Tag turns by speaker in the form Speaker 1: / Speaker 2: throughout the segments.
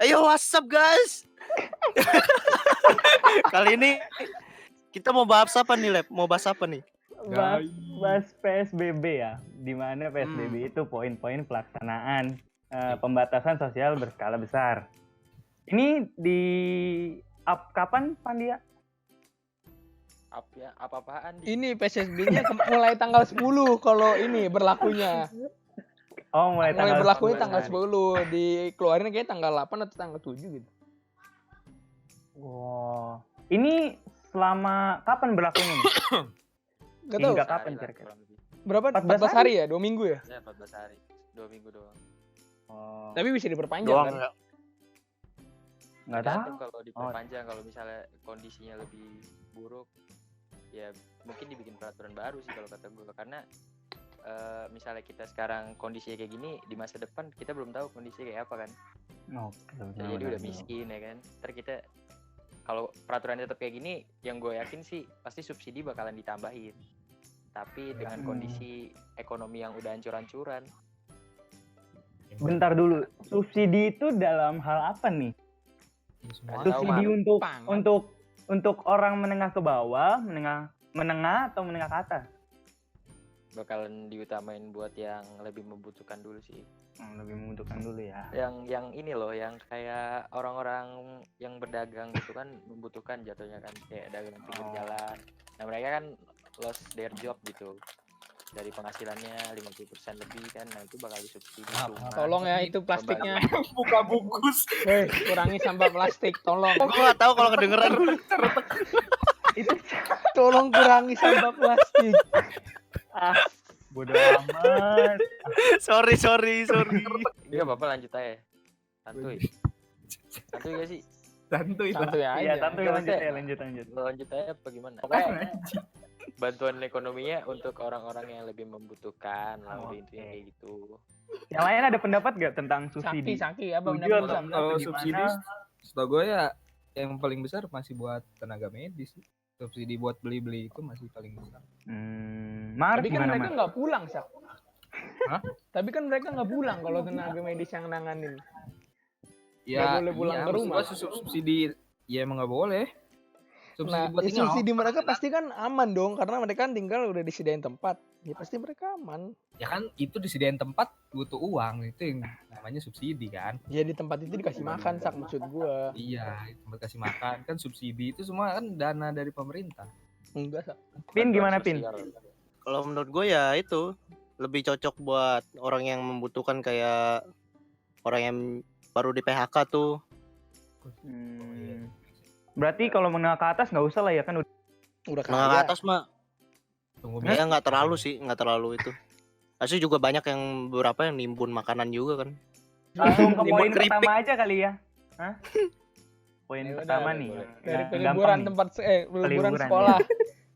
Speaker 1: Ayo what's up guys? Kali ini kita mau bahas apa nih, Lep? Mau bahas apa nih?
Speaker 2: Bahas PSBB ya, di mana PSBB itu poin-poin pelaksanaan pembatasan sosial berskala besar. Ini di up kapan, Pandia?
Speaker 3: Up ya, apa-apaan?
Speaker 4: Ini PSBB-nya mulai tanggal 10 kalau ini berlakunya.
Speaker 2: Oh, mulai
Speaker 4: berlakunya tanggal 10, dikeluarin kayak tanggal 8 atau tanggal 7 gitu.
Speaker 2: Wow. Ini selama kapan berlakunya nih?
Speaker 4: Gak tahu.
Speaker 2: Hingga kapan kira-kira?
Speaker 4: Berapa? 14 hari ya? 2 minggu ya?
Speaker 3: Ya, 14 hari. 2 minggu doang.
Speaker 2: Oh.
Speaker 4: Tapi bisa diperpanjang
Speaker 1: Doang
Speaker 4: kan?
Speaker 1: enggak?
Speaker 2: Nggak tahu.
Speaker 3: Kalau diperpanjang, kalau misalnya kondisinya lebih buruk, ya mungkin dibikin peraturan baru sih kalau kata gue. Karena misalnya kita sekarang kondisinya kayak gini, di masa depan kita belum tahu kondisinya kayak apa kan. Jadi udah miskin ya kan. Ntar kita kalau peraturan tetap kayak gini, yang gue yakin sih pasti subsidi bakalan ditambahin. Tapi dengan kondisi ekonomi yang udah hancur-hancuran.
Speaker 2: Bentar dulu, subsidi itu dalam hal apa nih? Subsidi untuk orang menengah ke bawah, menengah atau menengah ke atas?
Speaker 3: Bakalan diutamain buat yang lebih membutuhkan dulu sih.
Speaker 2: Lebih membutuhkan dulu ya.
Speaker 3: Yang ini loh, yang kayak orang-orang yang berdagang gitu kan membutuhkan jatuhnya kan, kayak dagang pinggir jalan. Nah mereka kan lost their job gitu. Dari penghasilannya 50% lebih kan, nah itu bakal disubsidi.
Speaker 4: Tolong ya itu plastiknya.
Speaker 5: Buka bungkus.
Speaker 4: Hei, kurangi sampah plastik, tolong.
Speaker 1: Gue nggak tahu kalau kedengeran.
Speaker 2: Itu
Speaker 4: Tolong kurangi sampah plastik.
Speaker 2: bodoh amat.
Speaker 1: sorry.
Speaker 3: Iya apa-apa, lanjut aja. Santuy gak sih?
Speaker 5: Santuy
Speaker 4: aja.
Speaker 2: Iya, santuy, lanjut
Speaker 3: aja apa gimana? Pokoknya bantuan ekonominya untuk orang-orang yang lebih membutuhkan lah, udah intinya kayak gitu.
Speaker 2: Yang lain ada pendapat gak tentang subsidi?
Speaker 4: Saki, apa
Speaker 2: Setuju
Speaker 4: pendapat?
Speaker 2: atau enggak?
Speaker 5: Kalau
Speaker 2: Gimana?
Speaker 5: subsidi, setahu gue ya yang paling besar masih buat tenaga medis. Subsidi buat beli-beli itu masih paling besar.
Speaker 4: Tapi kan mereka nggak pulang, Sak.
Speaker 5: Hah?
Speaker 4: Tapi kan mereka nggak pulang kalau tenaga medis yang nanganin.
Speaker 5: Ya,
Speaker 4: Nggak boleh pulang ke rumah.
Speaker 5: Subsidi ya emang nggak boleh.
Speaker 4: Subsidi mereka pasti kan aman dong, karena mereka kan tinggal udah disediain tempat. Ya pasti mereka aman.
Speaker 5: Ya kan itu disediain tempat butuh uang, itu yang namanya subsidi kan.
Speaker 4: Ya di tempat itu dikasih makan, Sak, maksud gua.
Speaker 5: Iya, tempat kasih makan kan subsidi itu semua kan dana dari pemerintah.
Speaker 4: Enggak, Sak.
Speaker 2: Pin gimana, Pin?
Speaker 1: Kalau menurut gue ya itu lebih cocok buat orang yang membutuhkan, kayak orang yang baru di PHK tuh.
Speaker 2: Berarti kalau menengah ke atas nggak usah lah ya kan
Speaker 4: Udah
Speaker 1: Menengah ke
Speaker 4: kaya.
Speaker 1: atas mah ya nggak terlalu itu. Pasti juga banyak yang beberapa yang nimbun makanan juga kan.
Speaker 2: langsung ke
Speaker 1: Timbul
Speaker 2: poin
Speaker 1: keripik.
Speaker 2: pertama aja kali ya. Hah? Poin
Speaker 4: Ya
Speaker 2: pertama
Speaker 4: udah,
Speaker 2: nih.
Speaker 4: Dari
Speaker 2: Yang
Speaker 4: peliburan
Speaker 2: gampang
Speaker 4: tempat peliburan
Speaker 2: Peliburan,
Speaker 4: sekolah.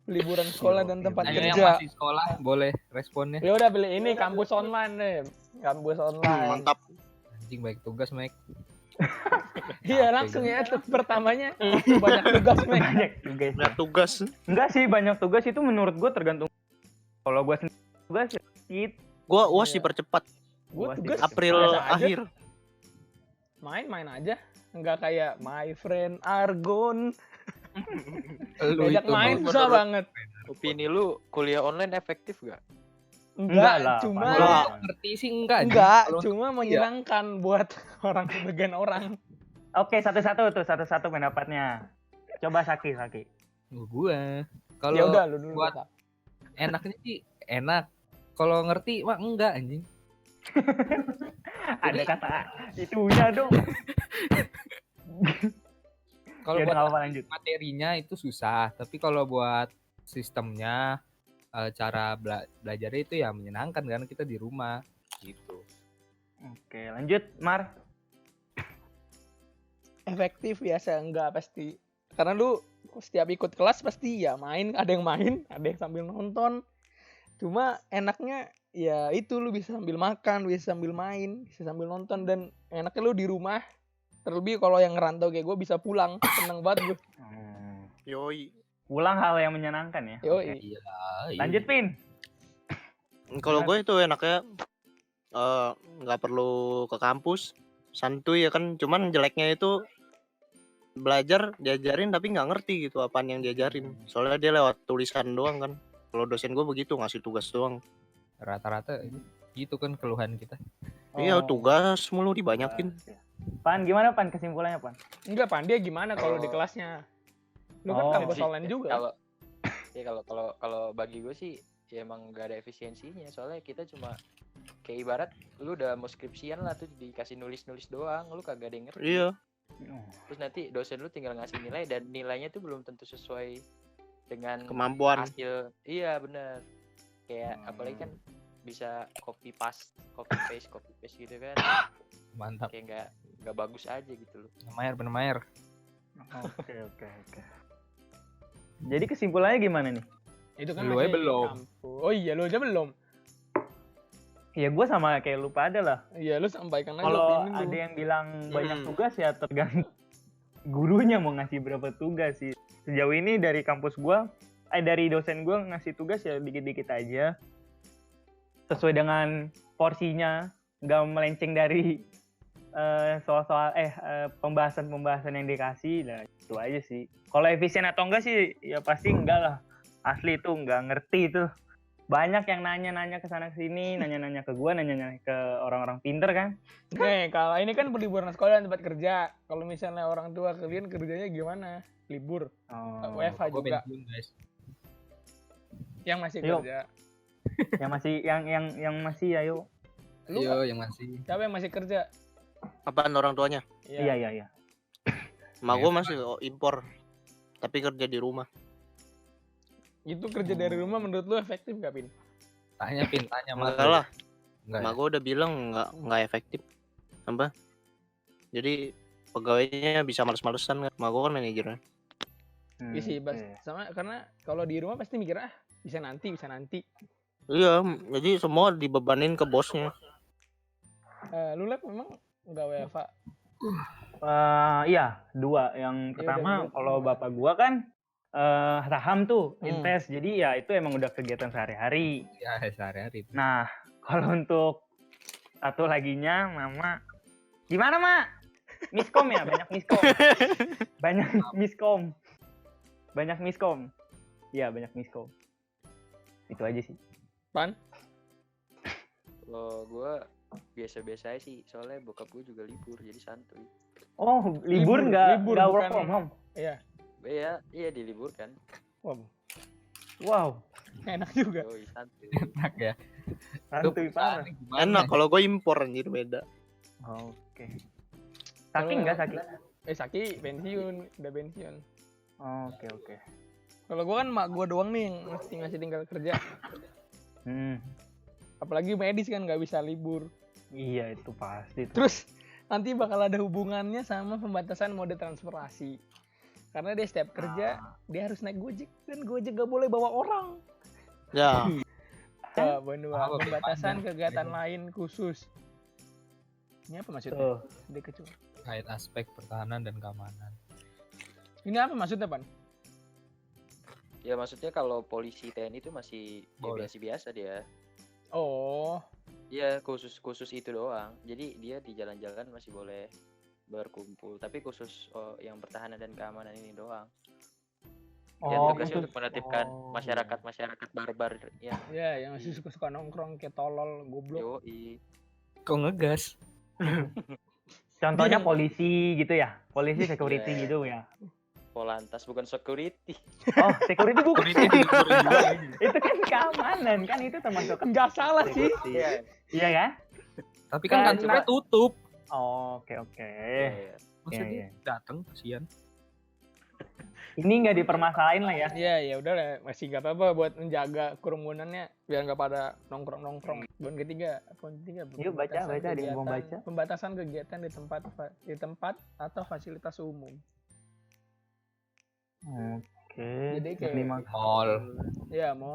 Speaker 4: Peliburan sekolah dan tempat
Speaker 5: Ayo yang
Speaker 4: kerja.
Speaker 5: masih sekolah boleh responnya.
Speaker 4: Ya udah pilih ini kampus online nih. Kampus online.
Speaker 1: Mantap.
Speaker 5: Anjing baik tugas, Mike.
Speaker 4: Iya, langsung ya pertamanya banyak tugas, Mek.
Speaker 2: Banyak tugas.
Speaker 1: Banyak tugas.
Speaker 2: Enggak sih, banyak tugas itu menurut gue tergantung. Kalau gue sendiri tugas itu
Speaker 1: Gua UAS
Speaker 4: Iya.
Speaker 1: dipercepat
Speaker 4: Gue tugas
Speaker 1: April
Speaker 4: biasa aja.
Speaker 1: akhir.
Speaker 4: Main aja. Enggak kayak my friend Argon.
Speaker 5: Lu
Speaker 4: Diajak
Speaker 5: itu
Speaker 4: main
Speaker 5: Bang.
Speaker 4: susah banget.
Speaker 3: Opini lu, kuliah online efektif gak?
Speaker 2: Enggak lah,
Speaker 4: cuma
Speaker 5: Kalau ngerti sih enggak.
Speaker 4: cuma menyenangkan buat orang sebagian orang.
Speaker 2: Oke, satu-satu pendapatnya. Coba Saki.
Speaker 5: Gua. Kalau
Speaker 4: Ya udah lu dulu.
Speaker 5: buat
Speaker 4: Kak.
Speaker 5: enaknya sih enak. Kalau ngerti mah enggak anjing.
Speaker 2: Ada kata itunya dong.
Speaker 5: Kalau
Speaker 2: Ya udah,
Speaker 5: buat
Speaker 2: nggak apa-apa, lanjut.
Speaker 5: materinya itu susah, tapi kalau buat sistemnya cara belajarnya itu ya menyenangkan karena kita di rumah gitu.
Speaker 2: Oke, lanjut, Mar.
Speaker 4: Efektif biasa enggak pasti. Karena lu setiap ikut kelas pasti ya main, ada yang sambil nonton. Cuma enaknya ya itu lu bisa sambil makan, bisa sambil main, bisa sambil nonton, dan enaknya lu di rumah. Terlebih kalau yang ngerantau kayak gue bisa pulang, seneng banget gue.
Speaker 1: Yoi.
Speaker 2: Pulang hal yang menyenangkan ya.
Speaker 4: Yoi.
Speaker 5: Iya.
Speaker 2: Lanjut, Pin.
Speaker 1: Kalau gue itu enaknya nggak perlu ke kampus, santuy ya kan. Cuman jeleknya itu belajar diajarin tapi nggak ngerti gitu apaan yang diajarin. Soalnya dia lewat tulisan doang kan. Kalau dosen gue begitu ngasih tugas doang.
Speaker 5: Rata-rata gitu kan keluhan kita.
Speaker 1: Iya
Speaker 2: Oh,
Speaker 1: tugas mulu dibanyakin.
Speaker 2: tugas, ya. Pan gimana Pan kesimpulannya Pan?
Speaker 4: Enggak, Pan, dia gimana kalau di
Speaker 3: Kalau-
Speaker 4: kelasnya? Lu kan
Speaker 2: Oh.
Speaker 4: kampus online juga.
Speaker 3: Kalau ya kalau bagi gue sih ya emang gak ada efisiensinya, soalnya kita cuma kayak ibarat lu udah mau skripsian lah tuh dikasih nulis-nulis doang, lu kagak ada yang ngerti.
Speaker 1: Iya.
Speaker 3: Terus nanti dosen lu tinggal ngasih nilai dan nilainya tuh belum tentu sesuai dengan
Speaker 1: Kemampuan.
Speaker 3: hasil. Iya benar. Kayak apalagi kan bisa copy paste gitu kan.
Speaker 5: Mantap.
Speaker 3: Kayak nggak bagus aja gitu loh.
Speaker 5: Bener-bener.
Speaker 2: Oke. Jadi kesimpulannya gimana nih?
Speaker 4: Itu kan
Speaker 5: Lu aja
Speaker 4: masih
Speaker 5: belum.
Speaker 4: kampus. Oh iya, lu aja belum.
Speaker 2: Ya gue sama kayak lu pada lah.
Speaker 4: Iya, lu sampaikan aja
Speaker 2: Kalau
Speaker 4: opini lu.
Speaker 2: ada yang bilang banyak tugas ya tergantung gurunya mau ngasih berapa tugas sih. Sejauh ini dari kampus gua, dari dosen gua ngasih tugas ya dikit-dikit aja. Sesuai dengan porsinya, nggak melenceng dari soal-soal pembahasan-pembahasan yang dikasih. Nah, itu aja sih. Kalau efisien atau enggak sih ya pasti enggak lah. Asli itu nggak ngerti itu. Banyak yang nanya-nanya ke sana sini, nanya-nanya ke gua, nanya-nanya ke orang-orang pinter kan.
Speaker 4: Nih, kalau ini kan liburan sekolah dan tempat kerja. Kalau misalnya orang tua kalian kerjanya gimana? Libur.
Speaker 2: Oh,
Speaker 4: WFH
Speaker 5: Gue
Speaker 4: juga.
Speaker 5: pensiun guys.
Speaker 4: Yang masih
Speaker 2: Yuk.
Speaker 4: kerja.
Speaker 2: yang masih ayo.
Speaker 4: Lu
Speaker 5: Yo yang masih.
Speaker 4: siapa yang masih kerja?
Speaker 1: Apaan orang tuanya?
Speaker 2: Iya.
Speaker 1: Mak gue masih impor. Tapi kerja di rumah.
Speaker 4: Itu kerja dari rumah menurut lu efektif gak, Pin?
Speaker 5: Tanya mah.
Speaker 1: Enggak lah.
Speaker 5: Enggak.
Speaker 1: Mak gue udah bilang nggak efektif. Apa? Jadi pegawainya bisa males-malesan kan. Mak gue kan manajernya.
Speaker 4: Iya sih, sama karena kalau di rumah pasti mikir bisa nanti.
Speaker 1: Iya, jadi semua dibebanin ke bosnya.
Speaker 4: Lu Lab memang nggak WFH.
Speaker 2: Iya, dua. Yang
Speaker 4: Iya,
Speaker 2: pertama
Speaker 4: udah.
Speaker 2: kalau bapak gua kan saham tuh,
Speaker 4: Hmm.
Speaker 2: invest. Jadi ya itu emang udah kegiatan sehari-hari.
Speaker 5: Ya sehari-hari.
Speaker 2: Nah, kalau untuk satu laginya mama, gimana mak? Miskom ya, banyak miskom. Banyak miskom. Iya, banyak miskom. Itu aja sih.
Speaker 4: Pan?
Speaker 3: Kalau gue biasa-biasa aja sih, soalnya bokap gue juga libur jadi santuy.
Speaker 2: Oh,
Speaker 4: Libur,
Speaker 2: libur nggak
Speaker 4: libur,
Speaker 2: work
Speaker 4: bukan-
Speaker 2: from home?
Speaker 3: Iya diliburkan.
Speaker 2: Wow,
Speaker 4: Enak juga.
Speaker 3: Yoi, santuy.
Speaker 5: Enak ya.
Speaker 2: santuy parah.
Speaker 1: Enak kalau gue impor anjir beda.
Speaker 2: Oke. Saki
Speaker 4: Kalau-
Speaker 2: nggak Saki?
Speaker 4: Saki udah pensiun.
Speaker 2: Oke.
Speaker 4: Kalau gua kan mak gua doang nih yang masih tinggal kerja. Apalagi medis kan nggak bisa libur.
Speaker 2: Iya itu pasti.
Speaker 4: Terus nanti bakal ada hubungannya sama pembatasan mode transportasi. Karena dia setiap kerja dia harus naik Gojek dan Gojek gak boleh bawa orang.
Speaker 1: Ya,
Speaker 5: Apa
Speaker 4: Pembatasan
Speaker 5: bedanya?
Speaker 4: kegiatan lain khusus. Ini apa maksudnya?
Speaker 2: Tuh.
Speaker 4: Dia kecuali.
Speaker 5: Kait aspek pertahanan dan keamanan.
Speaker 4: Ini apa maksudnya, Pan?
Speaker 3: Ya maksudnya kalau polisi TNI itu masih ya
Speaker 5: Boleh.
Speaker 3: biasa-biasa dia.
Speaker 4: Oh,
Speaker 3: Iya khusus itu doang. Jadi dia di jalan-jalan masih boleh berkumpul. Tapi khusus yang pertahanan dan keamanan ini doang. Ya tugasnya
Speaker 2: khusus-
Speaker 3: untuk menertibkan
Speaker 2: oh,
Speaker 3: masyarakat barbar ya.
Speaker 4: ya yang masih suka-suka nongkrong kayak tolol, goblok.
Speaker 3: Yoi.
Speaker 5: Kok ngegas?
Speaker 2: Contohnya
Speaker 4: Dia-
Speaker 2: polisi gitu ya, polisi security
Speaker 3: Iya.
Speaker 2: gitu ya.
Speaker 3: Polantas bukan security.
Speaker 2: Oh, security bukan.
Speaker 5: Security diliburin juga.
Speaker 2: Itu kan keamanan kan itu termasuk
Speaker 4: Nggak salah sih.
Speaker 2: security. Iya kan?
Speaker 5: Tapi kan
Speaker 2: Karena-
Speaker 5: kantornya tutup.
Speaker 2: Oh, oke.
Speaker 3: Iya.
Speaker 5: Masa
Speaker 2: Iya,
Speaker 5: dia
Speaker 2: iya.
Speaker 5: datang kasihan.
Speaker 2: Ini nggak dipermasalahin lah ya.
Speaker 4: Iya, ya udah lah, masih gak apa-apa buat menjaga kerumunannya biar nggak pada nongkrong-nongkrong. Poin ketiga.
Speaker 2: Yuk, baca, dia mau baca.
Speaker 4: Pembatasan kegiatan di tempat atau fasilitas umum.
Speaker 2: Oke.
Speaker 4: Jadi kayak-
Speaker 5: Mall.
Speaker 4: Ya, mau.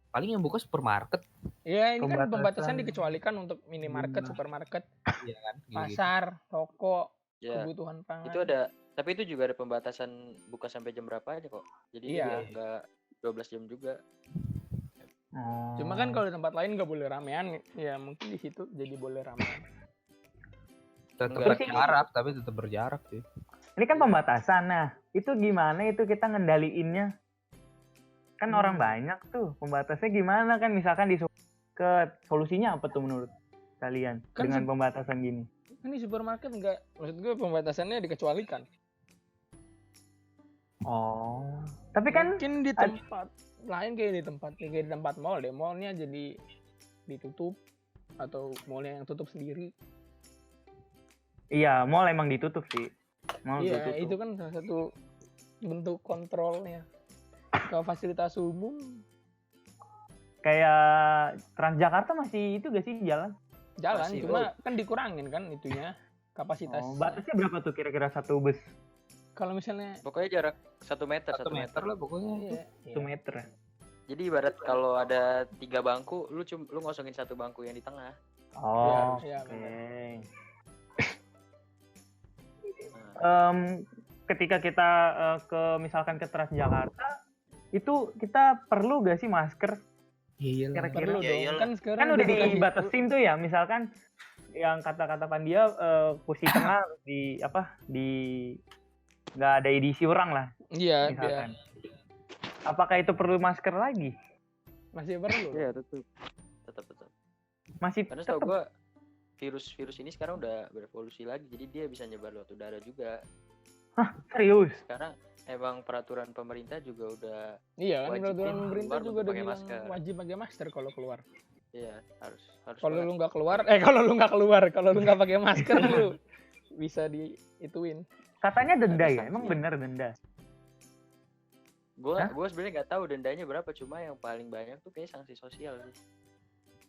Speaker 5: Paling yang buka supermarket.
Speaker 4: Ya, ini kan
Speaker 2: Pembatasan.
Speaker 4: pembatasan dikecualikan untuk minimarket, supermarket,
Speaker 5: Iya kan? Gitu.
Speaker 4: pasar, toko,
Speaker 3: Ya.
Speaker 4: kebutuhan pangan.
Speaker 3: Itu ada, tapi itu juga ada pembatasan buka sampai jam berapa aja kok. Jadi
Speaker 4: Iya.
Speaker 3: nggak 12 jam juga.
Speaker 2: Oh.
Speaker 4: Cuma kan kalau di tempat lain nggak boleh ramean, ya mungkin di situ jadi boleh ramean.
Speaker 5: Tetap
Speaker 3: Enggak.
Speaker 5: berjarak, tapi tetap berjarak sih.
Speaker 2: Ini kan pembatasan. Nah, itu gimana itu kita ngendaliinnya? Kan orang banyak tuh. Pembatasnya gimana kan? Misalkan di supermarket, solusinya apa tuh menurut kalian
Speaker 4: Kan
Speaker 2: dengan pembatasan gini?
Speaker 4: Kan di supermarket enggak, maksud gue pembatasannya dikecualikan.
Speaker 2: Oh, tapi kan
Speaker 4: Mungkin di tempat lain kayak di tempat mall deh, mallnya jadi ditutup atau mallnya yang tutup sendiri.
Speaker 2: iya, mall emang ditutup sih. Mall
Speaker 4: Iya,
Speaker 2: ditutup.
Speaker 4: itu kan salah satu bentuk kontrolnya. Kalau fasilitas umum,
Speaker 2: Kayak Transjakarta masih itu gak sih jalan?
Speaker 4: jalan,
Speaker 3: Masih,
Speaker 4: cuma kan dikurangin kan itunya kapasitas.
Speaker 2: Oh, batasnya berapa tuh kira-kira satu bus?
Speaker 4: Kalau misalnya
Speaker 3: Pokoknya jarak 1 meter,
Speaker 5: 1
Speaker 3: 1 meter.
Speaker 5: meter lah pokoknya.
Speaker 4: iya,
Speaker 2: Satu meter ya?
Speaker 3: Jadi ibarat kalau ada 3 bangku, lu ngosongin 1 bangku yang di tengah.
Speaker 2: Oh,
Speaker 4: iya,
Speaker 2: oke.
Speaker 4: benar.
Speaker 3: Nah,
Speaker 2: Ketika kita misalkan ke Transjakarta, itu kita perlu gak sih masker?
Speaker 5: Iya lah.
Speaker 2: Kira-kira
Speaker 4: perlu
Speaker 1: Ya
Speaker 4: dong.
Speaker 1: iyalah.
Speaker 4: Kan sekarang
Speaker 2: kan udah
Speaker 4: dikasih-
Speaker 2: dibatasin tuh ya, misalkan yang kata-kata Pandia kursi tengah di nggak ada edisi orang lah
Speaker 4: Iya,
Speaker 2: misalkan. Apakah itu perlu masker lagi?
Speaker 4: masih perlu.
Speaker 3: iya tetap.
Speaker 2: Masih
Speaker 3: Karena setahu
Speaker 2: tetap.
Speaker 3: gua virus ini sekarang udah berevolusi lagi, jadi dia bisa nyebar lewat udara juga.
Speaker 2: Serius?
Speaker 3: Sekarang emang peraturan pemerintah juga udah
Speaker 4: Iya kan
Speaker 3: Wajib
Speaker 4: peraturan
Speaker 3: keluar
Speaker 4: pemerintah
Speaker 3: untuk
Speaker 4: juga udah
Speaker 3: pakai
Speaker 4: bilang
Speaker 3: masker.
Speaker 4: wajib pakai masker kalau keluar.
Speaker 3: iya harus
Speaker 4: Kalau
Speaker 3: banget.
Speaker 4: lu nggak keluar, kalau lu nggak pakai masker lu bisa diituin.
Speaker 2: Katanya denda
Speaker 3: Ada
Speaker 2: ya?
Speaker 3: sanksi.
Speaker 2: Emang bener denda? Hah?
Speaker 3: Gua sebenarnya nggak tahu dendanya berapa, cuma yang paling banyak tuh kayak sanksi sosial sih.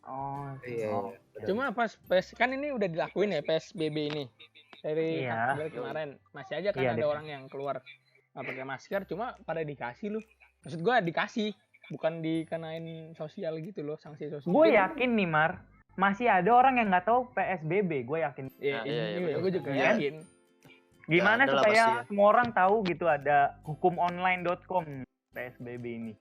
Speaker 2: Oh,
Speaker 5: Iya.
Speaker 2: oh.
Speaker 4: Cuma pas kan ini udah dilakuin ya PSBB ini dari
Speaker 2: Iya.
Speaker 4: dari kemarin masih aja kan
Speaker 2: Iya,
Speaker 4: ada
Speaker 2: deh.
Speaker 4: orang yang keluar nggak pakai masker, cuma pada dikasih lu. Maksud gua dikasih, bukan dikenain sosial gitu loh, sanksi sosial.
Speaker 2: Gue yakin nih Mar, masih ada orang yang nggak tahu PSBB. Gue yakin.
Speaker 4: Iya,
Speaker 3: Nah, iya, bener.
Speaker 4: gue juga
Speaker 2: Iya.
Speaker 4: yakin.
Speaker 2: Gimana
Speaker 1: ada lah
Speaker 2: supaya
Speaker 1: pasti ya.
Speaker 2: semua orang tahu gitu ada hukumonline.com PSBB ini.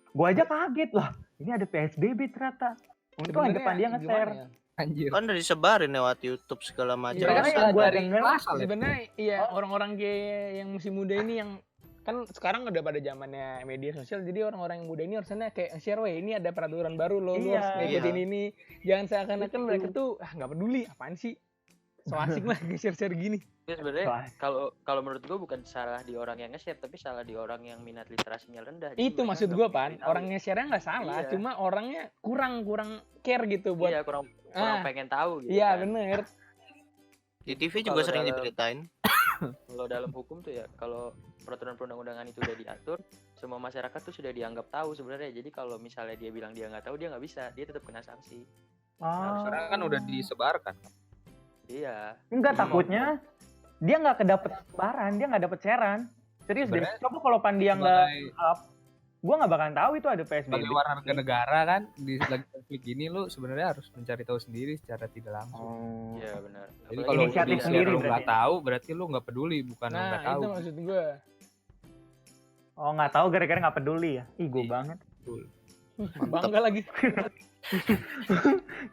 Speaker 2: Gue aja kaget lah. Ini ada PSBB ternyata. Untung aja
Speaker 4: Sebenarnya
Speaker 2: Pandia
Speaker 4: gimana
Speaker 2: nge-share.
Speaker 4: ya?
Speaker 5: Anjir.
Speaker 1: Kan udah disebarin lewat YouTube segala macam.
Speaker 4: Iya,
Speaker 2: Soalnya
Speaker 5: Biasa
Speaker 2: yang gue
Speaker 5: dari
Speaker 2: denger,
Speaker 5: kelas kali.
Speaker 4: Sebenarnya iya
Speaker 2: Oh.
Speaker 4: orang-orang kayak yang masih muda ini yang kan sekarang udah pada zamannya media sosial, jadi orang-orang yang muda ini harusnya kayak share, weh ini ada peraturan baru loh, lu
Speaker 2: Iya.
Speaker 4: harus ngikutin
Speaker 1: Iya.
Speaker 4: ini. Jangan seakan-akan mereka tuh nggak peduli, apaan sih, so asik lah nge-share gini.
Speaker 3: Itu sebenarnya
Speaker 2: Wah.
Speaker 3: kalau menurut gua bukan salah di orang yang nge-share, tapi salah di orang yang minat literasinya rendah. Jadi
Speaker 4: Itu
Speaker 3: mereka
Speaker 4: maksud
Speaker 3: nggak
Speaker 4: gua
Speaker 3: beritahu.
Speaker 4: Pan, orang nge-share nggak salah,
Speaker 3: Iya.
Speaker 4: cuma orangnya kurang care gitu buat.
Speaker 3: Iya kurang
Speaker 4: Ah.
Speaker 3: pengen tahu gitu.
Speaker 4: Iya
Speaker 3: kan.
Speaker 4: bener.
Speaker 1: Di TV juga
Speaker 3: Kalau
Speaker 1: sering
Speaker 3: dalam-
Speaker 1: diberitain.
Speaker 3: Kalau dalam hukum tuh ya, kalau peraturan perundang-undangan itu udah diatur, semua masyarakat tuh sudah dianggap tahu sebenarnya. Jadi kalau misalnya dia bilang dia nggak tahu, dia nggak bisa, dia tetap kena sanksi.
Speaker 2: Oh.
Speaker 5: Sekarang kan udah disebarkan.
Speaker 3: Iya.
Speaker 2: Enggak, takutnya dia nggak kedapet sebaran, dia nggak dapet sharean. Serius deh.
Speaker 5: Sebenarnya
Speaker 2: Coba kalau Pandia nggak
Speaker 5: Sebagai,
Speaker 2: up, gue nggak bakalan tahu itu ada PSBB.
Speaker 5: sebagai warga negara kan di lagi konflik gini lu sebenarnya harus mencari tahu sendiri secara tidak langsung.
Speaker 2: Oh.
Speaker 3: Iya benar.
Speaker 5: Jadi
Speaker 3: Apalagi
Speaker 5: kalau
Speaker 2: Inisiatif
Speaker 5: di-share
Speaker 2: sendiri
Speaker 5: lu
Speaker 2: berarti
Speaker 5: nggak
Speaker 2: ya?
Speaker 5: tahu, berarti lu nggak peduli, bukan lu
Speaker 4: Nah
Speaker 5: nggak tahu.
Speaker 4: itu maksud gua.
Speaker 2: Oh, nggak tahu gara-gara nggak peduli ya? Ih, gue
Speaker 5: Iya.
Speaker 2: banget.
Speaker 4: Bangga lagi.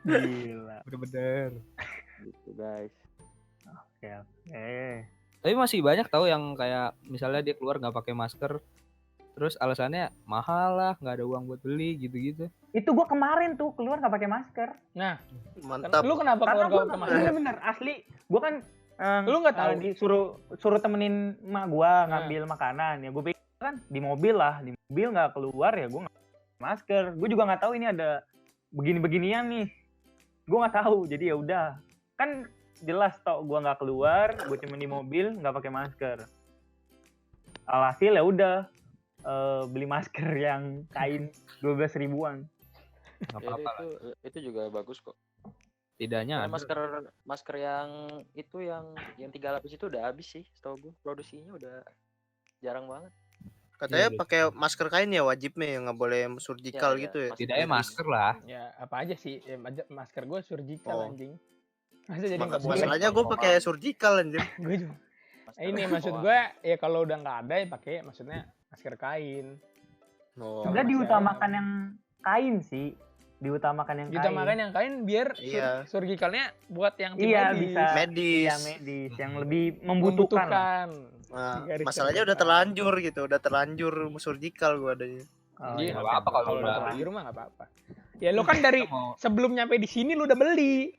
Speaker 2: Gila.
Speaker 5: Bener-bener.
Speaker 3: gitu guys.
Speaker 2: Oke, oke.
Speaker 5: Tapi masih banyak tahu yang kayak misalnya dia keluar nggak pakai masker, terus alasannya mahal lah, nggak ada uang buat beli gitu-gitu.
Speaker 2: Itu gue kemarin tuh keluar nggak pakai masker.
Speaker 1: Mantap.
Speaker 4: Lu kenapa
Speaker 2: Karena
Speaker 4: keluar
Speaker 2: gue
Speaker 4: gak pakai masker?
Speaker 2: bener-bener asli. Gue kan
Speaker 4: Lu nggak tahu?
Speaker 2: disuruh temenin emak gue ngambil makanan ya. Gue pikir kan di mobil lah, di mobil nggak keluar ya gue nggak pakai masker. Gue juga nggak tahu ini ada begini-beginian nih. Gue nggak tahu. Jadi ya udah. Kan jelas tok gue nggak keluar, gue cuma di mobil nggak pakai masker. Alhasil ya udah beli masker yang kain 12 ribuan.
Speaker 5: Nggak
Speaker 3: Ya,
Speaker 5: apa-apa lah.
Speaker 3: itu juga bagus kok.
Speaker 5: Tidaknya
Speaker 3: Karena
Speaker 5: ada.
Speaker 3: masker yang itu yang 3 lapis itu udah habis sih, setahu gue produksinya udah jarang banget.
Speaker 1: Katanya
Speaker 5: Iya,
Speaker 1: pakai masker kain ya wajibnya ya, nggak boleh surgical
Speaker 3: Iya,
Speaker 1: gitu ya.
Speaker 5: Tidaknya
Speaker 3: medis.
Speaker 5: masker lah.
Speaker 4: Ya apa aja sih, masker gue surgical
Speaker 1: Oh.
Speaker 4: anjing. Masa jadi nggak boleh?
Speaker 1: Masalahnya gue pakai surgical anjir.
Speaker 4: Gue juga.
Speaker 3: Masker
Speaker 4: Ini
Speaker 3: yang
Speaker 4: maksud
Speaker 3: bawah.
Speaker 4: gue ya kalau udah nggak ada ya pakai maksudnya masker kain.
Speaker 1: Oh.
Speaker 2: Sebenarnya
Speaker 4: masih
Speaker 2: diutamakan yang kain sih diutamakan yang
Speaker 4: Kita
Speaker 2: kain.
Speaker 4: makan yang kain biar
Speaker 1: Iya.
Speaker 4: surgikalnya buat yang tim
Speaker 2: Iya,
Speaker 4: medis.
Speaker 2: bisa.
Speaker 1: Medis.
Speaker 2: Iya, medis yang lebih membutuhkan.
Speaker 4: Membutuhkan.
Speaker 1: Nah,
Speaker 4: Garis
Speaker 1: masalahnya udah
Speaker 4: terdepan.
Speaker 1: terlanjur gitu, udah terlanjur surgical gua adanya.
Speaker 2: Oh,
Speaker 4: Iya,
Speaker 2: iya,
Speaker 5: nggak apa-apa kalau
Speaker 4: udah
Speaker 5: udah
Speaker 4: terlanjur mah nggak apa-apa. Ya lo kan dari
Speaker 5: Kita mau
Speaker 4: sebelum nyampe di sini lu udah beli,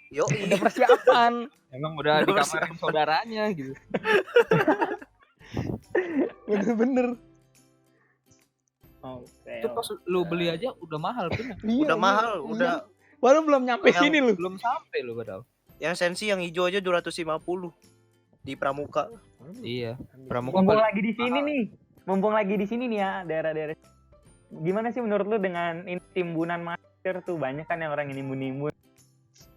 Speaker 1: Yo,
Speaker 4: udah persiapan.
Speaker 5: emang udah
Speaker 1: Udah
Speaker 5: dikabarin saudaranya gitu.
Speaker 4: Bener-bener.
Speaker 2: Oke.
Speaker 5: Itu pas lu beli aja udah mahal Pin.
Speaker 4: Iya,
Speaker 1: udah
Speaker 4: iya,
Speaker 1: mahal,
Speaker 4: iya.
Speaker 1: udah.
Speaker 4: Baru belum nyampe
Speaker 1: Yang-
Speaker 4: sini lu.
Speaker 5: Belum sampai lu padahal.
Speaker 1: Yang sensi yang hijau aja 250 di Pramuka.
Speaker 5: Iya. Pramuka
Speaker 2: Mumpung
Speaker 5: paling
Speaker 2: lagi di sini nih. Mumpung lagi di sini nih ya, daerah-daerah. Gimana sih menurut lu dengan timbunan masker tuh? Banyak kan yang orang yang nimbun-nimbun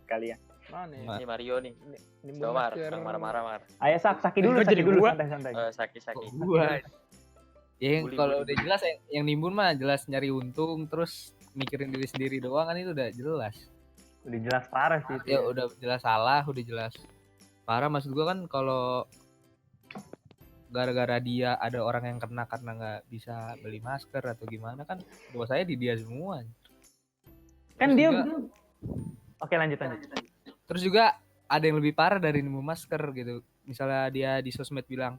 Speaker 2: kalian.
Speaker 4: Mana ya?
Speaker 5: Nah.
Speaker 3: Ini Mario nih.
Speaker 4: Nimbun
Speaker 3: Coba Mar,
Speaker 4: masker.
Speaker 3: yang marah-marah Mar.
Speaker 2: Ayo Saki dulu,
Speaker 4: Kok
Speaker 2: Saki
Speaker 4: jadi
Speaker 2: dulu,
Speaker 4: gua?
Speaker 2: santai-santai.
Speaker 3: Saki.
Speaker 5: gua. Ya
Speaker 3: Bully,
Speaker 5: kalau
Speaker 3: bully.
Speaker 5: udah jelas yang nimbun mah jelas nyari untung terus mikirin diri sendiri doang kan itu udah jelas.
Speaker 2: Udah jelas parah sih itu.
Speaker 5: Ya udah jelas salah, udah jelas parah. Maksud gua kan kalau gara-gara dia ada orang yang kena karena nggak bisa beli masker atau gimana kan dosanya di dia semua.
Speaker 2: Kan
Speaker 5: Terus
Speaker 2: dia
Speaker 5: juga-
Speaker 2: Oke, lanjut.
Speaker 5: Terus juga ada yang lebih parah dari nimbun masker gitu. Misalnya dia di sosmed bilang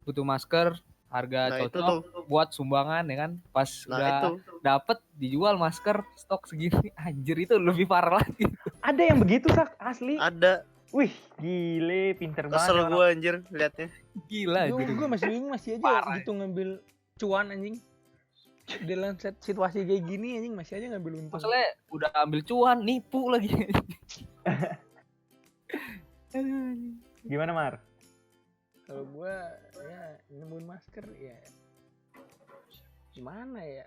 Speaker 5: butuh masker, harga
Speaker 1: Nah, itu
Speaker 5: cocok
Speaker 1: tuh.
Speaker 5: buat sumbangan ya kan. Pas
Speaker 1: Nah,
Speaker 5: udah
Speaker 1: itu.
Speaker 5: dapet dijual masker stok segini, anjir itu lebih parah lagi.
Speaker 2: Ada yang begitu, Sak, asli.
Speaker 1: Ada.
Speaker 2: Wih, gile, pinter banget.
Speaker 1: Kesel
Speaker 2: orang.
Speaker 1: gua anjir liatnya.
Speaker 5: Gila anjir.
Speaker 4: Gue masih bingung, masih aja
Speaker 5: Parah.
Speaker 4: gitu ngambil cuan anjing. Dalam situasi kayak gini anjing masih aja ngambil untung.
Speaker 5: Masalahnya udah ambil cuan, nipu lagi.
Speaker 2: Gimana, Mar?
Speaker 4: Kalau gua ya nemuin masker ya gimana ya?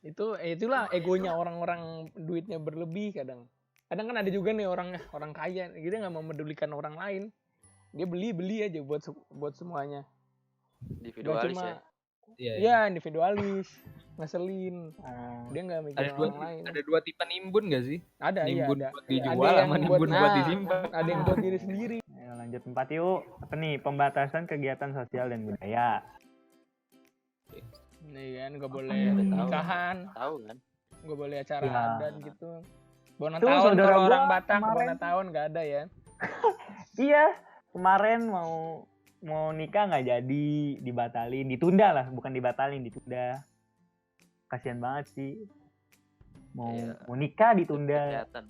Speaker 4: Itulah egonya orang-orang duitnya berlebih kadang. Kadang kan ada juga nih orang kaya, dia nggak memedulikan orang lain. Dia beli aja buat semuanya. Gak
Speaker 3: Individualis
Speaker 4: cuma
Speaker 3: ya.
Speaker 5: Iya.
Speaker 4: ya individualis, ngeselin.
Speaker 2: Ah,
Speaker 4: Dia nggak
Speaker 5: Ada
Speaker 4: mikirin
Speaker 5: dua
Speaker 4: orang lain.
Speaker 5: ada dua tipe nimbun gak sih?
Speaker 4: Ada, iya
Speaker 5: Nimbun
Speaker 4: ada.
Speaker 5: buat
Speaker 4: Ada
Speaker 5: dijual
Speaker 4: yang
Speaker 5: sama nimbun buat
Speaker 4: nah,
Speaker 5: disimpan.
Speaker 4: Ada yang buat diri sendiri.
Speaker 2: ayo lanjut 4 yuk. Apa nih? Pembatasan kegiatan sosial dan budaya.
Speaker 4: Nih kan nggak boleh
Speaker 3: Tahu.
Speaker 4: nikahan,
Speaker 3: Tahu kan?
Speaker 4: nggak boleh acara
Speaker 2: Ya.
Speaker 4: adat gitu. Bona
Speaker 2: Tuh,
Speaker 4: tahun
Speaker 2: saudara
Speaker 4: kalau
Speaker 2: gua
Speaker 4: orang Batak,
Speaker 2: kemarin-
Speaker 4: bona tahun nggak ada ya.
Speaker 2: Iya, kemarin mau nikah nggak jadi, dibatalin, ditunda lah, bukan dibatalin, ditunda. Kasihan banget sih.
Speaker 3: Iya.
Speaker 2: Mau nikah ditunda.
Speaker 3: Kesehatan.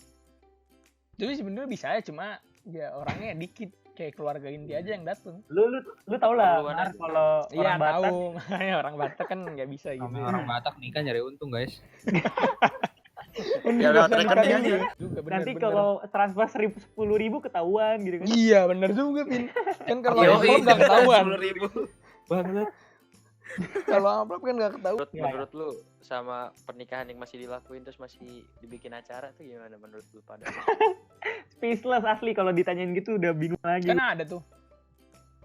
Speaker 4: Jadi sebenarnya bisa ya, cuma ya orangnya dikit, kayak keluarga inti aja yang datang.
Speaker 2: Lu tau lah,
Speaker 3: Keperluan
Speaker 2: Mar,
Speaker 3: aja.
Speaker 2: kalau
Speaker 4: Iya
Speaker 2: orang Batak
Speaker 4: tahu, makanya orang Batak kan nggak bisa gitu.
Speaker 5: Sama orang Batak nikah nyari untung guys.
Speaker 1: Ya udah rekening aja.
Speaker 4: Juga, bener,
Speaker 2: nanti
Speaker 4: bener.
Speaker 2: kalau transfer 10.000 ketahuan gitu kan.
Speaker 4: Iya bener juga Pin. Kan kalau
Speaker 1: Yoi.
Speaker 4: amplop nggak ketahuan.
Speaker 1: 10.000.
Speaker 5: Banget.
Speaker 4: Kalau amplop kan nggak ketahuan.
Speaker 3: Menurut,
Speaker 2: Ya,
Speaker 3: menurut lu sama pernikahan yang masih dilakuin terus masih dibikin acara tuh gimana menurut lu pada?
Speaker 2: Speechless asli kalau ditanyain gitu udah bingung lagi.
Speaker 4: Kan ada tuh.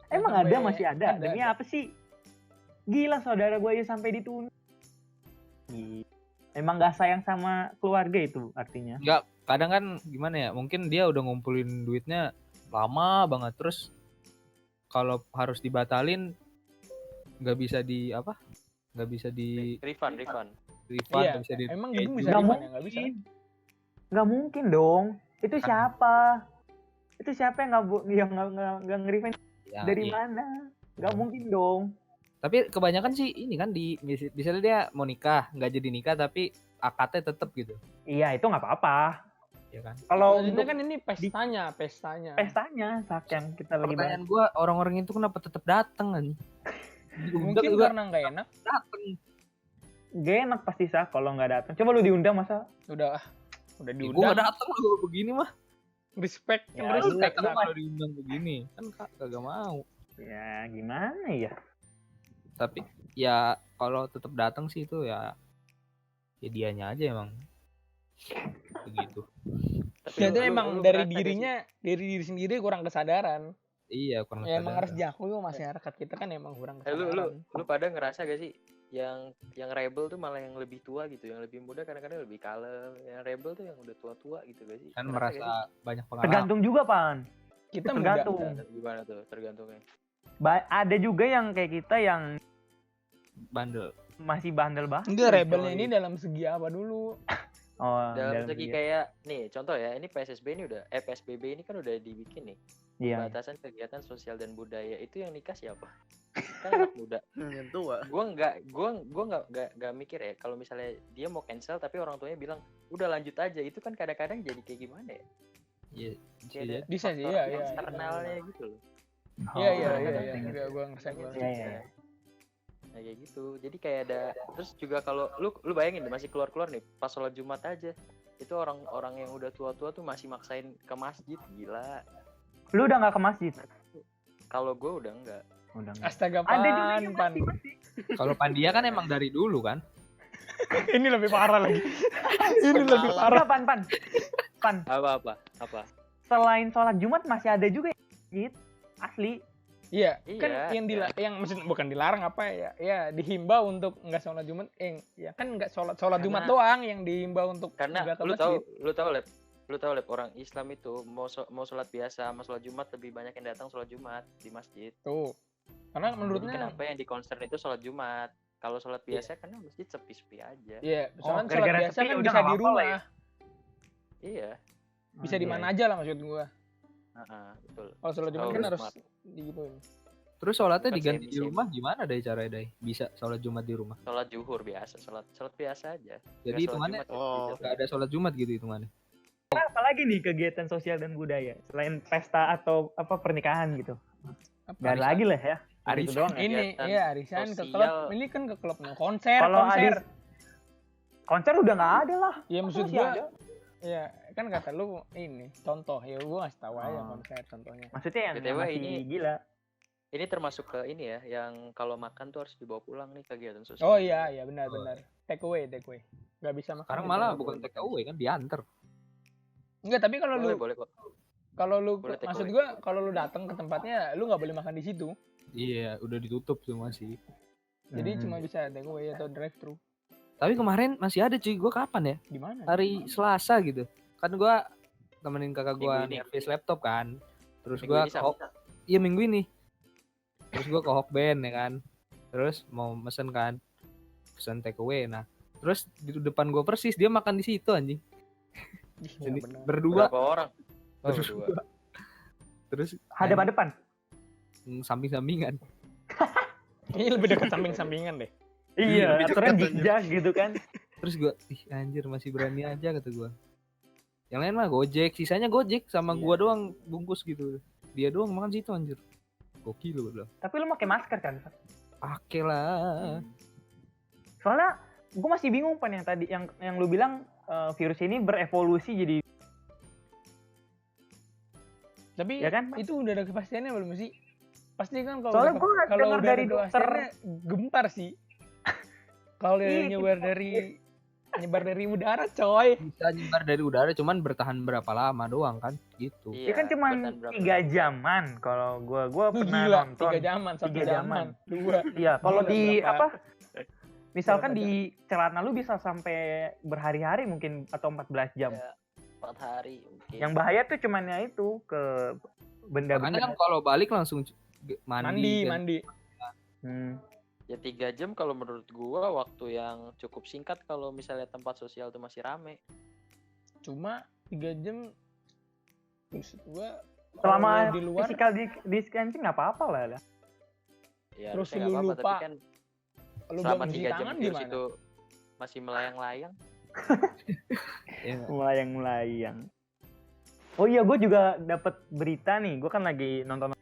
Speaker 2: Emang
Speaker 4: Sampai-
Speaker 2: ada, masih ada. Demi
Speaker 4: ada.
Speaker 2: apa sih? Gila, saudara gue aja sampai ditunda. Gila. Emang gak sayang sama keluarga itu artinya.
Speaker 5: Enggak, kadang kan gimana ya? Mungkin dia udah ngumpulin duitnya lama banget terus kalau harus dibatalin nggak bisa di apa? Nggak bisa di
Speaker 3: Refund.
Speaker 5: refund,
Speaker 4: Iya,
Speaker 5: nggak bisa di
Speaker 4: emang gedung bisa
Speaker 2: Nggak
Speaker 4: refund ya?
Speaker 2: mungkin.
Speaker 4: Nggak bisa.
Speaker 2: Nggak mungkin dong. Itu
Speaker 5: Kan.
Speaker 2: siapa? Itu siapa yang nggak nge-refund
Speaker 5: Ya,
Speaker 2: dari
Speaker 5: iya.
Speaker 2: mana? Nggak mungkin dong.
Speaker 5: Tapi kebanyakan sih ini kan misalnya dia mau nikah, nggak jadi nikah tapi akadnya tetap gitu,
Speaker 2: Iya, itu nggak apa-apa.
Speaker 5: ya kan?
Speaker 2: Kalau
Speaker 4: Maksudnya
Speaker 2: untuk
Speaker 4: kan ini pestanya.
Speaker 2: pestanya saat yang kita lagi bahas.
Speaker 5: Pertanyaan gua orang-orang itu kenapa tetap datang kan?
Speaker 4: Mungkin karena nggak enak.
Speaker 5: datang.
Speaker 2: Gak enak pasti sah kalau nggak datang. Coba lu diundang masa?
Speaker 4: Udah
Speaker 5: Gua nggak
Speaker 4: diundang.
Speaker 5: datang lu begini mah.
Speaker 4: Respect,
Speaker 2: Ya,
Speaker 4: kan
Speaker 2: lu
Speaker 4: respect.
Speaker 5: Lu
Speaker 4: Sak.
Speaker 5: kalau diundang begini kan kagak mau.
Speaker 2: Ya gimana ya?
Speaker 5: Tapi ya kalau tetap datang sih itu ya dianya aja emang begitu.
Speaker 3: Tapi
Speaker 4: Ya, itu
Speaker 3: lu-
Speaker 4: emang
Speaker 3: lu
Speaker 4: dari
Speaker 3: ngerasa gak
Speaker 4: diri diri sendiri kurang kesadaran.
Speaker 5: Iya kurang
Speaker 4: Ya emang harus
Speaker 5: kesadaran.
Speaker 4: diakui masyarakat kita kan emang kurang
Speaker 3: sih?
Speaker 4: kesadaran.
Speaker 3: Lu pada ngerasa gak sih yang rebel tuh malah yang lebih tua gitu, yang lebih muda kadang-kadang lebih kalem, yang rebel tuh yang udah tua-tua gitu gak sih?
Speaker 5: Kan
Speaker 3: Ngerasa
Speaker 5: merasa
Speaker 3: gak
Speaker 5: banyak pengalaman.
Speaker 2: Tergantung juga, Pan.
Speaker 4: Kita
Speaker 2: tergantung.
Speaker 4: muda.
Speaker 3: sih? Gimana tuh tergantungnya?
Speaker 2: Ada juga yang kayak kita yang
Speaker 5: Bandel.
Speaker 2: masih bandel banget.
Speaker 4: Enggak, rebelnya
Speaker 2: coy.
Speaker 4: ini dalam segi apa dulu?
Speaker 2: Oh,
Speaker 3: Dalam segi
Speaker 2: segi-
Speaker 3: kayak nih contoh ya, ini PSBB ini kan udah dibikin nih.
Speaker 2: Iya.
Speaker 3: Batasan kegiatan sosial dan budaya itu yang nikah siapa? Kan anak muda.
Speaker 1: Yang tua.
Speaker 3: Gua nggak mikir ya kalau misalnya dia mau cancel tapi orang tuanya bilang udah lanjut aja, itu kan kadang-kadang jadi kayak gimana ya?
Speaker 5: Iya.
Speaker 3: Kayak ada
Speaker 4: Bisa sih,
Speaker 3: faktor
Speaker 4: iya, iya.
Speaker 3: eksternalnya gitu loh.
Speaker 4: Iya,
Speaker 2: Oh,
Speaker 4: iya, gua ngerasain gua.
Speaker 2: Iya, iya.
Speaker 3: Nah kayak gitu. Jadi kayak ada terus juga kalau lu bayangin deh, masih keluar nih pas sholat Jumat aja. Itu orang-orang yang udah tua-tua tuh masih maksain ke masjid, gila.
Speaker 2: Lu udah nggak ke masjid?
Speaker 3: Kalau gue udah enggak.
Speaker 2: Udah nggak.
Speaker 4: Astaga,
Speaker 2: Ada juga
Speaker 4: pan,
Speaker 2: yang
Speaker 4: pan.
Speaker 2: masih.
Speaker 5: Kalau Pandia kan emang dari dulu kan.
Speaker 4: Ini lebih parah lagi. Ini lebih parah.
Speaker 2: Pan.
Speaker 3: Apa?
Speaker 2: Selain sholat Jumat masih ada juga yang masjid asli.
Speaker 4: Iya,
Speaker 3: Iya,
Speaker 4: kan yang maksud bukan dilarang apa ya? Ya dihimbau untuk nggak sholat Jumat. Ya kan nggak sholat Jumat
Speaker 3: Karena-
Speaker 4: doang yang dihimbau untuk
Speaker 3: Karena
Speaker 4: nggak ke
Speaker 3: lu
Speaker 4: masjid.
Speaker 3: tahu Lep, orang Islam itu mau sholat biasa sama sholat Jumat lebih banyak yang datang sholat Jumat di masjid.
Speaker 4: Tuh. Karena
Speaker 3: Jadi
Speaker 4: menurutnya
Speaker 3: kenapa yang di concern itu sholat Jumat? Kalau sholat biasa karena masjid sepi-sepi aja.
Speaker 4: ya, soalnya sholat
Speaker 2: gara-gara
Speaker 4: biasa
Speaker 2: sepi
Speaker 4: kan
Speaker 2: udah
Speaker 4: bisa
Speaker 2: nggak
Speaker 4: di
Speaker 2: apa-apa lah
Speaker 4: rumah.
Speaker 2: ya.
Speaker 3: Iya,
Speaker 4: Bisa di mana aja lah maksud gua.
Speaker 3: betul.
Speaker 4: Kalau sholat Jumat
Speaker 3: Kalau
Speaker 4: kan
Speaker 3: udah
Speaker 4: harus
Speaker 3: Jumat.
Speaker 4: digituin.
Speaker 5: Terus sholatnya
Speaker 3: Kan
Speaker 5: diganti
Speaker 3: same,
Speaker 5: di rumah gimana Dai caranya Dai? Bisa sholat Jumat di rumah.
Speaker 3: Sholat zuhur biasa, sholat biasa aja.
Speaker 5: Jadi
Speaker 3: Nggak sholat
Speaker 5: hitungannya
Speaker 3: Jumat,
Speaker 1: oh,
Speaker 5: Gak ada sholat Jumat gitu hitungannya.
Speaker 2: Apalagi nih kegiatan sosial dan budaya selain pesta atau apa pernikahan gitu.
Speaker 4: Apa?
Speaker 2: Gak ada lagi lah ya.
Speaker 5: Arisan.
Speaker 2: Itu doang ya.
Speaker 4: Ini
Speaker 3: Kegiatan
Speaker 4: ya arisan ke
Speaker 3: sosial.
Speaker 4: klub. Ini kan ke klub no. Konser.
Speaker 2: Kalau konser udah nggak ada lah.
Speaker 4: Ya maksud
Speaker 2: Masih
Speaker 4: gua
Speaker 2: ada.
Speaker 4: ya kan kata lu ini contoh ya gua ngasih tahu aja
Speaker 2: Oh.
Speaker 4: konser contohnya.
Speaker 2: Maksudnya yang
Speaker 3: BTW
Speaker 2: masih
Speaker 3: ini-
Speaker 2: gila.
Speaker 3: Ini termasuk ke ini ya, yang kalau makan tuh harus dibawa pulang nih kegiatan sosial.
Speaker 4: Oh iya benar. Take away. Nggak bisa makan.
Speaker 5: Sekarang
Speaker 4: di
Speaker 5: malah
Speaker 4: rumah.
Speaker 5: bukan take away kan diantar.
Speaker 4: Enggak, tapi kalau lu
Speaker 3: Boleh kok.
Speaker 4: kalau lu
Speaker 3: Boleh take
Speaker 4: maksud
Speaker 3: away.
Speaker 4: gua kalau lu datang ke tempatnya lu nggak boleh makan di situ.
Speaker 5: Iya, udah ditutup semua sih.
Speaker 4: Jadi
Speaker 2: Hmm.
Speaker 4: cuma bisa take away atau drive thru.
Speaker 5: Tapi kemarin masih ada cuy, gua kapan ya?
Speaker 4: Di mana?
Speaker 5: Hari Selasa gitu. Kan gua temenin kakak gua
Speaker 3: Minggu ini.
Speaker 5: servis laptop kan. Terus
Speaker 3: Minggu
Speaker 5: gua
Speaker 3: ini sama.
Speaker 5: iya minggu ini. Terus gua ke Hokben ya kan. Terus mau mesen kan. Pesen take away. Nah, terus di depan gua persis dia makan di situ anjing.
Speaker 4: Ih,
Speaker 5: Jadi
Speaker 4: nggak benar.
Speaker 5: berdua.
Speaker 3: Berapa orang? Oh,
Speaker 5: Terus
Speaker 3: berdua.
Speaker 5: Terus
Speaker 2: Hadap-hadapan.
Speaker 5: samping-sampingan.
Speaker 4: Kayaknya lebih dekat samping-sampingan deh.
Speaker 2: Iya,
Speaker 1: lebih
Speaker 2: aturan
Speaker 1: dekat aja.
Speaker 2: zigzag gitu kan.
Speaker 5: Terus gua, ih anjir masih berani aja kata gua. Yang lain mah Gojek, sisanya Gojek sama
Speaker 4: Iya.
Speaker 5: gua doang bungkus gitu. Dia doang makan situ anjir. Gokil lu bilang.
Speaker 2: Tapi lu pakai masker kan?
Speaker 5: Pakai lah.
Speaker 2: Soalnya gue masih bingung pan yang tadi yang lu bilang virus ini berevolusi jadi
Speaker 4: Tapi
Speaker 2: ya kan?
Speaker 4: itu udah ada kepastiannya belum sih? Pasti kan kalau
Speaker 2: Soalnya
Speaker 4: udah-
Speaker 2: gua
Speaker 4: kalau
Speaker 2: dengar
Speaker 4: udah
Speaker 2: dari
Speaker 4: ada
Speaker 2: dokter.
Speaker 4: kepastiannya gempar sih. Kalau dia
Speaker 2: Iya,
Speaker 4: nyebar dari udara, coy.
Speaker 5: Bisa nyebar dari udara cuman bertahan berapa lama doang kan gitu.
Speaker 2: ya kan cuman
Speaker 3: bertahan berapa
Speaker 2: 3
Speaker 3: lama.
Speaker 2: jaman kalau gua
Speaker 4: Lu
Speaker 2: pernah
Speaker 4: gila,
Speaker 2: nonton.
Speaker 4: 3 jaman, 1
Speaker 2: 3
Speaker 4: jaman, 2.
Speaker 2: Iya, kalau
Speaker 4: Gila,
Speaker 2: di
Speaker 4: berapa?
Speaker 2: apa? Misalkan
Speaker 4: Berapa
Speaker 2: di celana lu bisa sampai berhari-hari mungkin atau 14 jam.
Speaker 3: Ya, 4 hari mungkin.
Speaker 2: Yang bahaya tuh cuman ya itu ke
Speaker 5: Makanya
Speaker 2: benda-benda.
Speaker 5: kan kalau balik langsung mandi.
Speaker 4: Mandi.
Speaker 2: Hmm.
Speaker 3: Ya 3 jam kalau menurut gua waktu yang cukup singkat kalau misalnya tempat sosial tuh masih rame.
Speaker 4: Cuma 3 jam maksud gua
Speaker 2: Selama
Speaker 4: kalau di luar
Speaker 2: physical distancing nggak apa-apa lah.
Speaker 3: Ya
Speaker 4: Terus
Speaker 3: harusnya
Speaker 4: lu
Speaker 3: nggak apa-apa,
Speaker 4: lupa
Speaker 3: tapi kan
Speaker 4: lu
Speaker 3: selama
Speaker 4: belum cuci
Speaker 3: 3 jam
Speaker 4: tangan
Speaker 3: virus
Speaker 4: gimana?
Speaker 3: itu masih melayang-layang.
Speaker 5: Ya,
Speaker 2: Melayang-melayang. Oh iya, gue juga dapat berita nih. Gue kan lagi nonton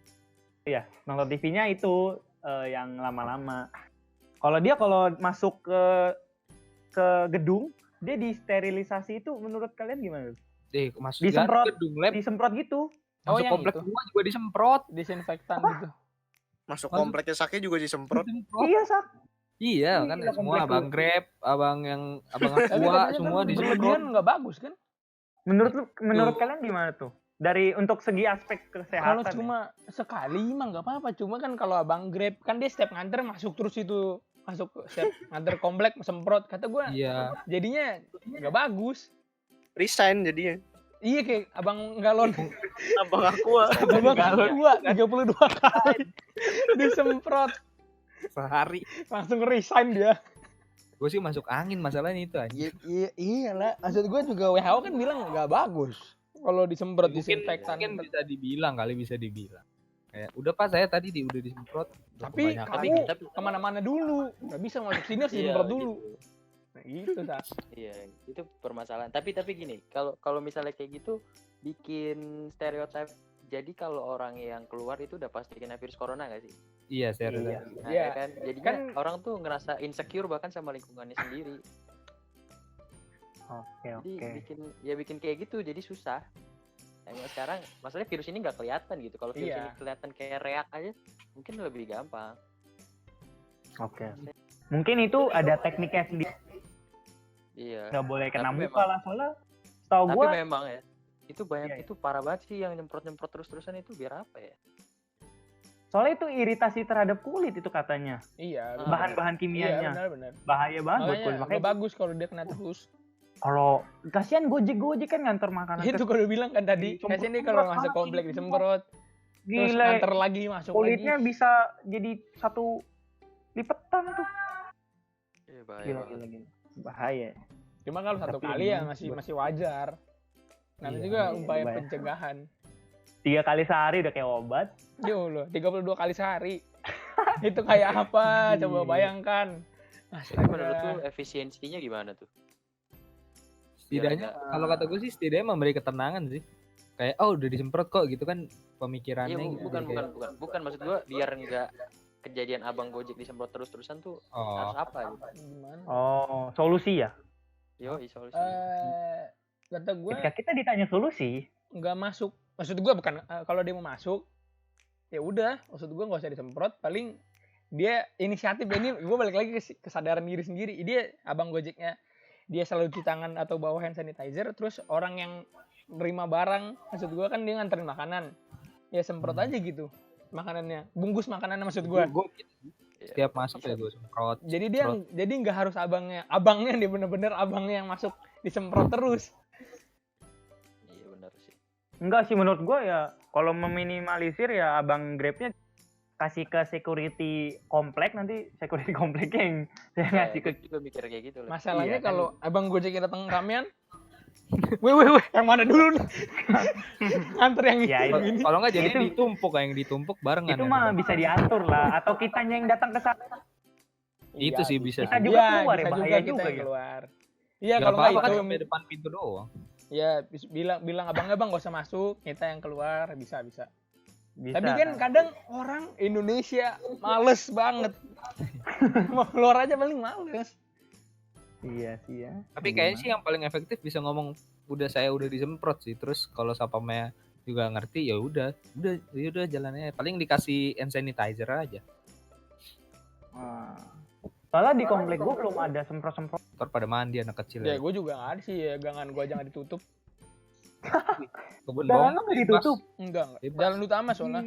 Speaker 2: TV-nya itu yang lama-lama. Kalau masuk ke gedung, dia disterilisasi itu menurut kalian gimana?
Speaker 5: masuk
Speaker 2: Disemprot.
Speaker 5: gedung lab,
Speaker 2: Disemprot gitu.
Speaker 4: Oh,
Speaker 5: masuk
Speaker 4: yang
Speaker 5: komplek
Speaker 4: itu.
Speaker 5: gua juga disemprot.
Speaker 4: Disinfektan gitu.
Speaker 1: Masuk kompleknya Saki juga disemprot.
Speaker 2: Iya, Sak.
Speaker 5: Iya kan
Speaker 2: Gila,
Speaker 5: semua
Speaker 2: komplek
Speaker 5: abang
Speaker 2: lu.
Speaker 5: Grab, abang
Speaker 4: Tapi
Speaker 5: Aqua
Speaker 4: katanya
Speaker 5: semua
Speaker 4: kan
Speaker 5: disemprot.
Speaker 4: berlebihan nggak bagus kan?
Speaker 2: Menurut kalian gimana tuh? Untuk segi aspek
Speaker 4: Kalau
Speaker 2: kesehatan.
Speaker 4: cuma sekali mah nggak apa-apa. Cuma kan kalau abang Grab kan dia setiap nganter masuk terus itu setiap nganter komplek semprot. Kata gua
Speaker 5: Iya.
Speaker 4: jadinya nggak bagus.
Speaker 1: Resign jadinya.
Speaker 4: Iya kayak abang galon.
Speaker 1: Abang aku
Speaker 4: Abang galon 32 kali disemprot
Speaker 5: Sehari.
Speaker 4: langsung resign dia.
Speaker 5: Gue sih masuk angin masalahnya itu aja.
Speaker 4: Iyalah. Maksud gue juga WHO kan bilang nggak bagus kalau disemprot
Speaker 5: Mungkin
Speaker 4: disinfektan.
Speaker 5: bisa dibilang kayak udah Pak saya tadi udah disemprot. Udah
Speaker 4: Tapi
Speaker 5: kebanyakan.
Speaker 4: kamu kemana-mana dulu, nggak bisa masuk sini harus
Speaker 3: Iya,
Speaker 4: disemprot dulu.
Speaker 3: gitu.
Speaker 4: Nah, gitu Sas.
Speaker 3: Iya, itu permasalahan. Tapi gini, kalau misalnya kayak gitu bikin stereotip. Jadi kalau orang yang keluar itu udah pasti kena virus corona nggak sih?
Speaker 5: Iya, serius.
Speaker 2: Iya.
Speaker 3: Nah,
Speaker 4: Iya.
Speaker 3: ya kan, jadinya
Speaker 4: Kan
Speaker 3: orang tuh ngerasa insecure bahkan sama lingkungannya sendiri.
Speaker 2: Oke,
Speaker 3: Jadi
Speaker 2: oke.
Speaker 3: bikin kayak gitu, jadi susah. Yang sekarang masalahnya virus ini nggak kelihatan gitu. Kalau virus
Speaker 4: Iya.
Speaker 3: ini kelihatan kayak reak aja, mungkin lebih gampang.
Speaker 2: Oke. Mungkin itu ada tekniknya sendiri.
Speaker 3: Iya.
Speaker 2: Nggak boleh kena
Speaker 3: Tapi
Speaker 2: muka lah soalnya. Setahu
Speaker 3: Tapi
Speaker 2: gua
Speaker 3: memang ya, itu banyak
Speaker 2: Iya.
Speaker 3: itu parah banget sih yang nyemprot terus-terusan itu biar apa ya?
Speaker 2: soalnya itu iritasi terhadap kulit itu katanya.
Speaker 4: iya,
Speaker 3: Ah,
Speaker 2: Bahan-bahan
Speaker 4: iya
Speaker 2: kimianya.
Speaker 4: benar-benar.
Speaker 2: Bahaya banget buat
Speaker 4: Makanya
Speaker 2: kulit.
Speaker 4: nggak
Speaker 2: Makanya
Speaker 4: bagus kalau dia kena terus.
Speaker 2: kalau kasihan Gojek kan nganter makanan
Speaker 4: Itu
Speaker 2: ke
Speaker 4: kalau bilang kan tadi,
Speaker 2: Disemprot
Speaker 4: kasian dia kalau
Speaker 2: semprot
Speaker 4: masuk
Speaker 2: lagi,
Speaker 4: komplek
Speaker 2: disemprot.
Speaker 4: disemprot, terus
Speaker 2: gila.
Speaker 4: nganter lagi masuk
Speaker 2: Kulitnya
Speaker 4: lagi.
Speaker 2: bisa jadi satu lipetan tuh.
Speaker 3: Iya, bahaya
Speaker 2: Gila,
Speaker 3: banget.
Speaker 2: gila. Bahaya.
Speaker 4: Cuma kalau satu
Speaker 2: Tapi
Speaker 4: kali ya
Speaker 2: emang
Speaker 4: masih wajar. Namanya
Speaker 5: Iya,
Speaker 4: juga
Speaker 2: iya,
Speaker 4: upaya
Speaker 2: bayar.
Speaker 4: pencegahan.
Speaker 2: 3 kali sehari udah kayak obat.
Speaker 4: Yo loh, 32 kali sehari. Itu kayak apa? Coba
Speaker 2: Iya.
Speaker 4: bayangkan.
Speaker 3: Tapi menurut
Speaker 4: Astaga.
Speaker 3: lu efisiensinya gimana tuh?
Speaker 5: Setidaknya kalau kata gue sih setidaknya memberi ketenangan sih. Kayak udah disemprot kok gitu kan pemikirannya
Speaker 3: Iya,
Speaker 5: gitu.
Speaker 3: bukan
Speaker 5: Kayak,
Speaker 3: bukan maksud gua biar enggak kejadian abang Gojek disemprot terus-terusan tuh harus
Speaker 5: oh,
Speaker 3: apa gitu.
Speaker 4: Gimana?
Speaker 2: Oh, solusi ya?
Speaker 3: Yo, solusi.
Speaker 4: Kata gue
Speaker 2: Ketika kita ditanya solusi,
Speaker 4: nggak masuk. Maksud gue bukan kalau dia mau masuk, ya udah. Maksud gue nggak usah disemprot. Paling dia inisiatif. Ini gue balik lagi ke kesadaran diri sendiri. Dia abang Gojeknya, dia selalu cuci tangan atau bawa hand sanitizer. Terus orang yang nerima barang, maksud gue kan dia nganterin makanan, ya semprot aja gitu makanannya, bungkus makanannya maksud gue.
Speaker 5: gue setiap masuk ya gue semprot.
Speaker 4: Jadi dia jadi nggak harus abangnya dia bener-bener abangnya yang masuk disemprot terus.
Speaker 3: Iya benar sih.
Speaker 2: enggak sih menurut gua ya kalau meminimalisir ya abang Grabnya kasih ke security komplek, nanti security kompleknya yang saya ngasih ke
Speaker 3: Gua juga mikir kayak gitu lah.
Speaker 4: Masalahnya
Speaker 2: Iya, kan.
Speaker 4: kalau abang Gojek datang ramean, weh, yang mana dulu nih? Antar yang
Speaker 2: Ya,
Speaker 4: ini.
Speaker 5: Kalau nggak jadi
Speaker 2: Itu-
Speaker 5: ditumpuk kayak yang ditumpuk barengan.
Speaker 2: itu
Speaker 5: ya.
Speaker 2: mah bisa diatur lah, atau kitanya yang datang ke sana.
Speaker 5: Itu sih bisa.
Speaker 2: Kita
Speaker 5: sih.
Speaker 2: juga
Speaker 4: Iya,
Speaker 2: keluar ya,
Speaker 4: bisa
Speaker 2: bahaya
Speaker 4: kita
Speaker 2: juga
Speaker 4: yang
Speaker 2: ya.
Speaker 4: keluar. Iya,
Speaker 5: Gak
Speaker 4: kalau
Speaker 5: apa-apa
Speaker 4: nggak
Speaker 5: kan
Speaker 4: itu,
Speaker 5: sampai depan pintu doang.
Speaker 4: ya bilang abangnya bang nggak usah masuk, kita yang keluar, bisa.
Speaker 2: Bisa.
Speaker 4: Tapi kan kadang orang Indonesia males banget. Mau keluar aja paling males.
Speaker 2: Iya sih ya.
Speaker 5: Tapi kayaknya sih yang paling efektif bisa ngomong saya udah disemprot sih. Terus kalau sapamnya juga ngerti ya udah jalannya. Paling dikasih hand sanitizer aja.
Speaker 2: Soalnya di komplek gua belum ada semprot-semprot.
Speaker 5: Ntar pada mandi anak kecil
Speaker 4: Ya
Speaker 5: ya.
Speaker 4: gue juga nggak ada sih, ya gangan gue jangan ditutup.
Speaker 5: Kebun
Speaker 2: Jalan
Speaker 5: bawang
Speaker 2: lu nggak ditutup?
Speaker 4: Enggak.
Speaker 5: Bebas.
Speaker 4: Jalan utama soalnya.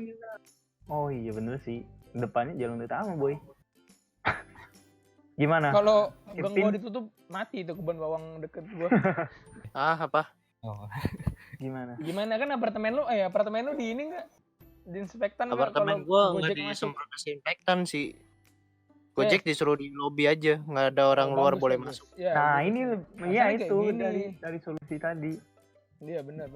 Speaker 2: Oh iya bener sih. Depannya jalan utama boy. Gimana?
Speaker 4: Kalau gang
Speaker 2: Ipin.
Speaker 4: gua ditutup mati itu kebun bawang deket gua.
Speaker 1: Apa?
Speaker 5: Oh.
Speaker 2: Gimana?
Speaker 4: Gimana kan apartemen lu di ini enggak? Diinspektan nggak
Speaker 1: Apartemen
Speaker 4: kalau
Speaker 1: gua nggak
Speaker 4: Gojek masuk?
Speaker 1: disemprot disinfektan sih. Gojek disuruh di lobby aja, nggak ada orang
Speaker 4: Oh,
Speaker 1: luar
Speaker 4: bagus,
Speaker 1: boleh
Speaker 4: bagus.
Speaker 1: masuk.
Speaker 4: Ya,
Speaker 2: Nah
Speaker 4: bagus.
Speaker 2: ini ya
Speaker 4: Masalahnya kayak
Speaker 2: itu
Speaker 4: gini.
Speaker 2: dari solusi tadi.
Speaker 4: Iya benar.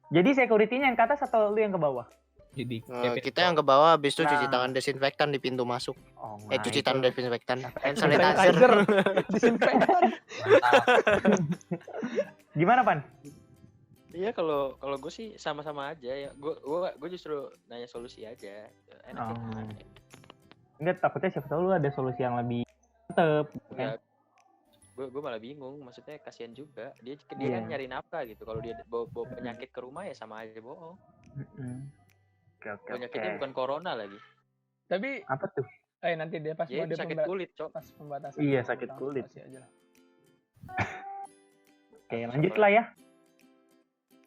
Speaker 2: Jadi security-nya yang ke atas atau lu yang ke bawah?
Speaker 5: Jadi
Speaker 1: Kita yang ke bawah, habis itu cuci
Speaker 2: Nah.
Speaker 1: tangan desinfektan di pintu masuk.
Speaker 2: Oh,
Speaker 1: Cuci
Speaker 2: itu.
Speaker 1: tangan desinfektan. Hand
Speaker 4: Sanitizer.
Speaker 1: sanitizer.
Speaker 4: Disinfektan.
Speaker 2: Gimana Pan?
Speaker 3: Iya kalau gue sih sama-sama aja ya. Gue justru nanya solusi aja. Enak ya.
Speaker 2: Oh. Enggak, takutnya siapa tahu lu ada solusi yang lebih mantep.
Speaker 3: Enggak. Gue malah bingung, maksudnya kasihan juga. Dia
Speaker 2: Iya.
Speaker 3: kan nyari nafkah gitu. Kalau dia bawa penyakit ke rumah ya sama aja bohong.
Speaker 2: Oke.
Speaker 3: Penyakitnya bukan corona lagi.
Speaker 4: Tapi
Speaker 2: Apa tuh?
Speaker 4: nanti dia pas
Speaker 3: Ya
Speaker 4: mau
Speaker 3: itu sakit kulit, Cok.
Speaker 4: pas pembatasan.
Speaker 2: Iya, sakit kulit.
Speaker 4: Kasih aja lah.
Speaker 2: Oke, lanjut lah ya.